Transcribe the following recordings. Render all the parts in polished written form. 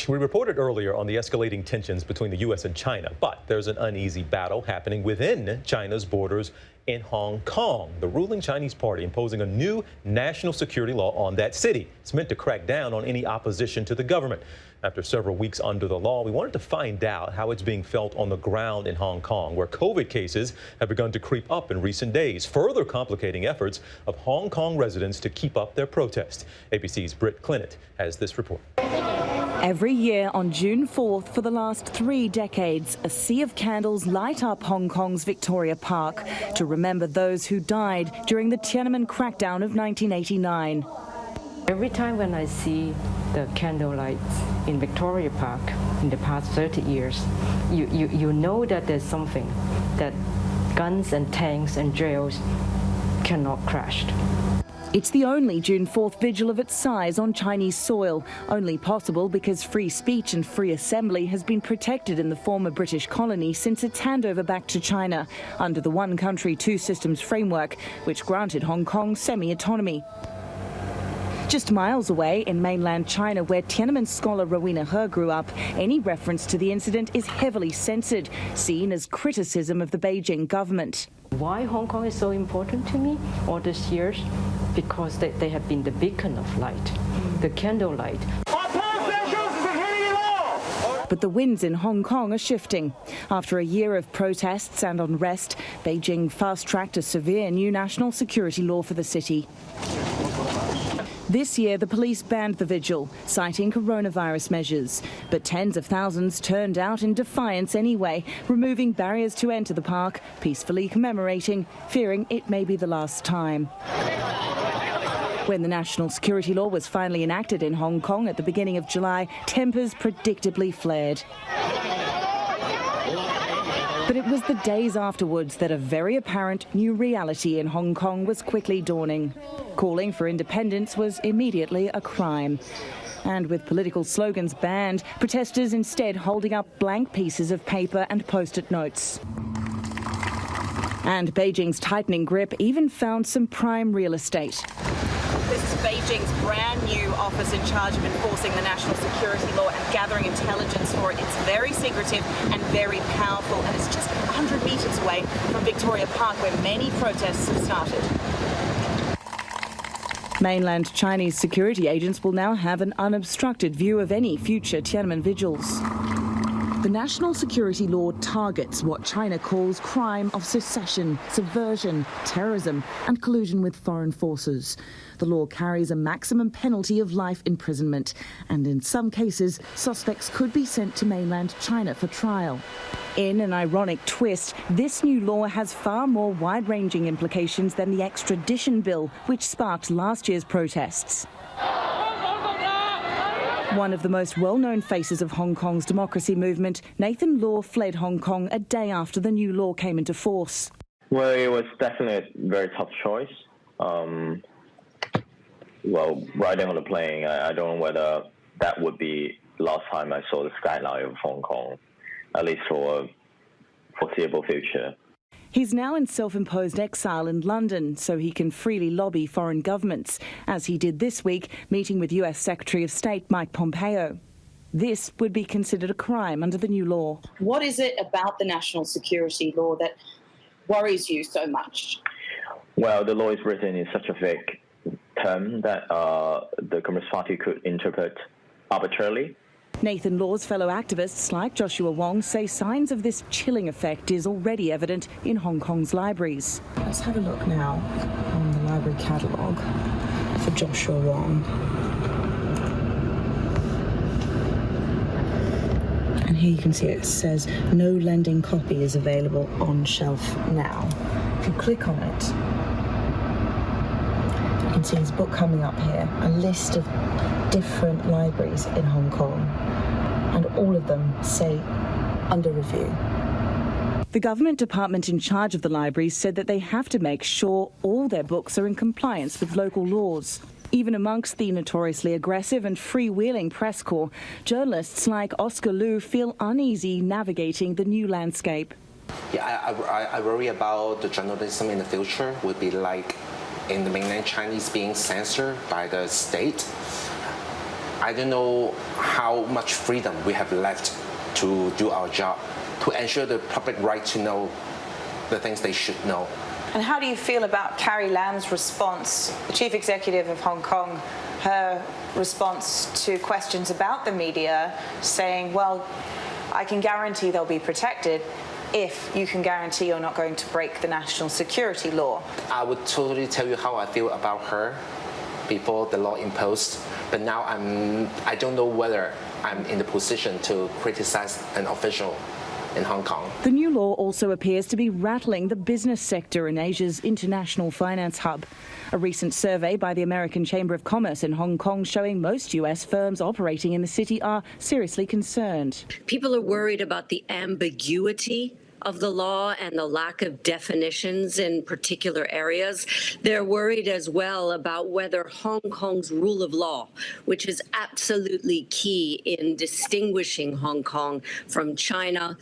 We reported earlier on the escalating tensions between the U.S. and China, but there's an uneasy battle happening within China's borders in Hong Kong. The ruling Chinese party imposing a new national security law on that city. It's meant to crack down on any opposition to the government. After several weeks under the law, we wanted to find out how it's being felt on the ground in Hong Kong, where COVID cases have begun to creep up in recent days, further complicating efforts of Hong Kong residents to keep up their protest. ABC's Brittyn Clennett has this report. Every year on June 4th for the last 3 decades, a sea of candles light up Hong Kong's Victoria Park to remember those who died during the Tiananmen crackdown of 1989. Every time when I see the candle lights in Victoria Park in the past 30 years, you know that there's something that guns and tanks and jails cannot crash. It's the only June 4th vigil of its size on Chinese soil, only possible because free speech and free assembly has been protected in the former British colony since its handover back to China under the one country, two systems framework, which granted Hong Kong semi-autonomy. Just miles away in mainland China, where Tiananmen scholar Rowena He grew up, any reference to the incident is heavily censored, seen as criticism of the Beijing government. Why Hong Kong is so important to me all these years? Because they have been the beacon of light, the candle light. But the winds in Hong Kong are shifting. After a year of protests and unrest, Beijing fast-tracked a severe new national security law for the city. This year, the police banned the vigil, citing coronavirus measures. But tens of thousands turned out in defiance anyway, removing barriers to enter the park, peacefully commemorating, fearing it may be the last time. When the national security law was finally enacted in Hong Kong at the beginning of July, tempers predictably flared. But it was the days afterwards that a very apparent new reality in Hong Kong was quickly dawning. Calling for independence was immediately a crime. And with political slogans banned, protesters instead holding up blank pieces of paper and post-it notes. And Beijing's tightening grip even found some prime real estate. This is Beijing's brand new office in charge of enforcing the national security law and gathering intelligence for it. It's very secretive and very powerful, and it's just 100 metres away from Victoria Park, where many protests have started. Mainland Chinese security agents will now have an unobstructed view of any future Tiananmen vigils. The national security law targets what China calls crime of secession, subversion, terrorism and collusion with foreign forces. The law carries a maximum penalty of life imprisonment, and in some cases, suspects could be sent to mainland China for trial. In an ironic twist, this new law has far more wide-ranging implications than the extradition bill, which sparked last year's protests. One of the most well-known faces of Hong Kong's democracy movement, Nathan Law, fled Hong Kong a day after the new law came into force. Well, it was definitely a very tough choice. Riding on the plane, I don't know whether that would be the last time I saw the skyline of Hong Kong, at least for a foreseeable future. He's now in self-imposed exile in London so he can freely lobby foreign governments, as he did this week, meeting with US Secretary of State Mike Pompeo. This would be considered a crime under the new law. What is it about the national security law that worries you so much? Well, the law is written in such a vague term that the Communist Party could interpret arbitrarily. Nathan Law's fellow activists like Joshua Wong say signs of this chilling effect is already evident in Hong Kong's libraries. Let's have a look now on the library catalogue for Joshua Wong. And here you can see it says no lending copy is available on shelf now. If you click on it, you can see his book coming up here, a list of different libraries in Hong Kong, and all of them say under review. The government department in charge of the libraries said that they have to make sure all their books are in compliance with local laws. Even amongst the notoriously aggressive and freewheeling press corps, journalists like Oscar Liu feel uneasy navigating the new landscape. Yeah, I worry about the journalism in the future would be like in the mainland Chinese being censored by the state. I don't know how much freedom we have left to do our job, to ensure the public right to know the things they should know. And how do you feel about Carrie Lam's response, the chief executive of Hong Kong, her response to questions about the media, saying, well, I can guarantee they'll be protected if you can guarantee you're not going to break the national security law? I would totally tell you how I feel about her before the law imposed, but now I don't know whether I'm in the position to criticize an official in Hong Kong. The new law also appears to be rattling the business sector in Asia's international finance hub. A recent survey by the American Chamber of Commerce in Hong Kong showing most US firms operating in the city are seriously concerned. People are worried about the ambiguity of the law and the lack of definitions in particular areas. They're worried as well about whether Hong Kong's rule of law, which is absolutely key in distinguishing Hong Kong from China,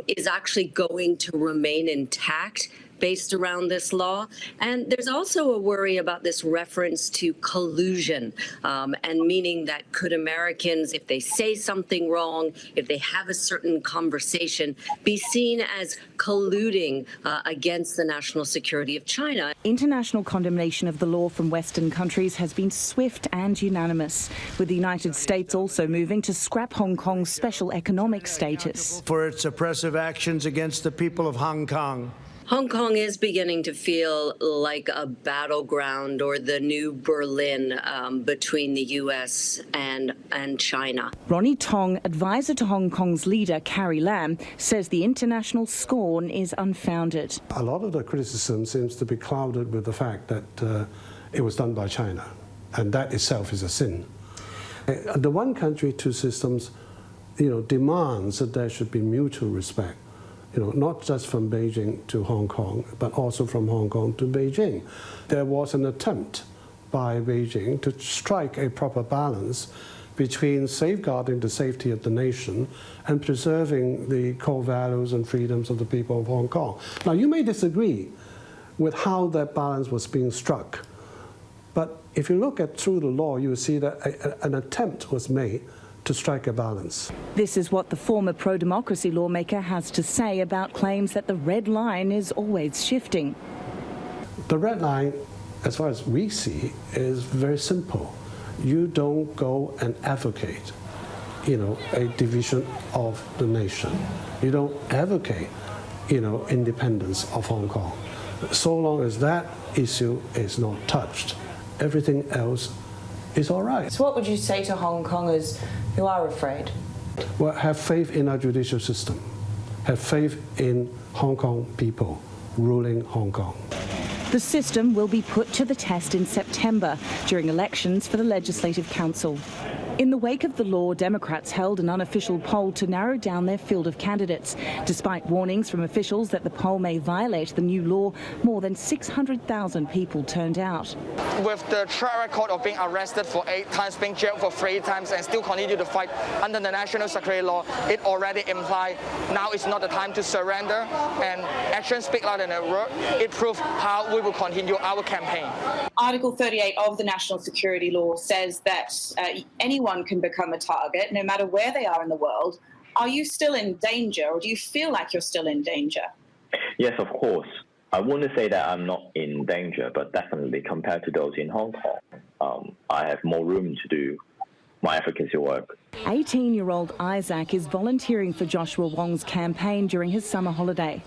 is actually going to remain intact based around this law. And there's also a worry about this reference to collusion, and meaning that could Americans, if they say something wrong, if they have a certain conversation, be seen as colluding against the national security of China. International condemnation of the law from Western countries has been swift and unanimous, with the United States also moving to scrap Hong Kong's special economic status. For its oppressive actions against the people of Hong Kong. Hong Kong is beginning to feel like a battleground or the new Berlin between the U.S. and China. Ronnie Tong, advisor to Hong Kong's leader Carrie Lam, says the international scorn is unfounded. A lot of the criticism seems to be clouded with the fact that it was done by China, and that itself is a sin. The one country, two systems, demands that there should be mutual respect. Not just from Beijing to Hong Kong, but also from Hong Kong to Beijing. There was an attempt by Beijing to strike a proper balance between safeguarding the safety of the nation and preserving the core values and freedoms of the people of Hong Kong. Now, you may disagree with how that balance was being struck, but if you look through the law, you will see that an attempt was made to strike a balance. This is what the former pro-democracy lawmaker has to say about claims that the red line is always shifting. The red line, as far as we see, is very simple. You don't go and advocate, a division of the nation. You don't advocate, independence of Hong Kong. So long as that issue is not touched, everything else is all right. So what would you say to Hong Kongers who are afraid? Well, have faith in our judicial system. Have faith in Hong Kong people ruling Hong Kong. The system will be put to the test in September during elections for the Legislative Council. In the wake of the law, Democrats held an unofficial poll to narrow down their field of candidates. Despite warnings from officials that the poll may violate the new law, more than 600,000 people turned out. With the track record of being arrested for 8 times, being jailed for 3 times, and still continue to fight under the national security law, it already implies now is not the time to surrender, and actions speak louder than words. It proves how we will continue our campaign. Article 38 of the national security law says that anyone can become a target, no matter where they are in the world. Are you still in danger, or do you feel like you're still in danger? Yes, of course. I wouldn't say that I'm not in danger, but definitely compared to those in Hong Kong, I have more room to do my advocacy work. 18-year-old Isaac is volunteering for Joshua Wong's campaign during his summer holiday.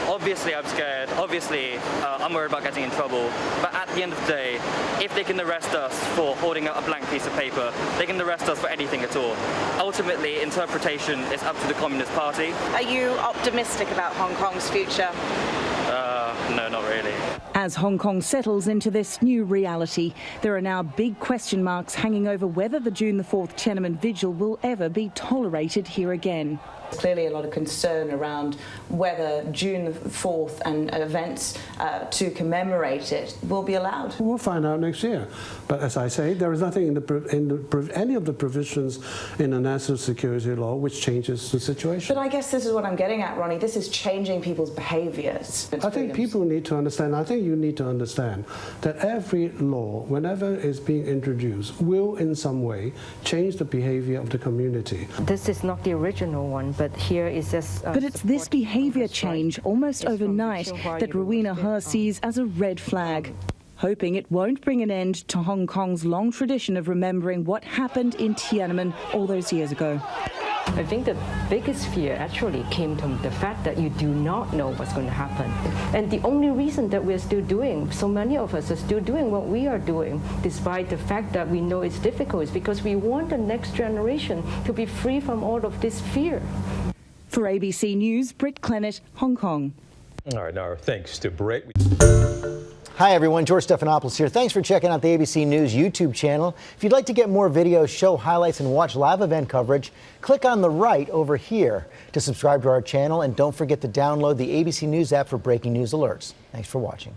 Obviously, I'm scared. Obviously, I'm worried about getting in trouble. But at the end of the day, if they can arrest us for holding up a blank piece of paper, they can arrest us for anything at all. Ultimately, interpretation is up to the Communist Party. Are you optimistic about Hong Kong's future? No, not really. As Hong Kong settles into this new reality, there are now big question marks hanging over whether the June the 4th Tiananmen Vigil will ever be tolerated here again. Clearly a lot of concern around whether June the 4th and events to commemorate it will be allowed. We'll find out next year. But as I say, there is nothing in any of the provisions in the national security law which changes the situation. But I guess this is what I'm getting at, Ronnie. This is changing people's behaviours. I think people need to understand. I think you need to understand that every law, whenever it's being introduced, will in some way change the behavior of the community. This is not the original one, but here is just... But it's this behavior change almost overnight that Rowena He sees as a red flag, hoping it won't bring an end to Hong Kong's long tradition of remembering what happened in Tiananmen all those years ago. I think the biggest fear actually came from the fact that you do not know what's going to happen. And the only reason that we're still doing, so many of us are still doing what we are doing, despite the fact that we know it's difficult, is because we want the next generation to be free from all of this fear. For ABC News, Brittyn Clennett, Hong Kong. All right, now thanks to Britt. Hi, everyone. George Stephanopoulos here. Thanks for checking out the ABC News YouTube channel. If you'd like to get more videos, show highlights, and watch live event coverage, click on the right over here to subscribe to our channel. And don't forget to download the ABC News app for breaking news alerts. Thanks for watching.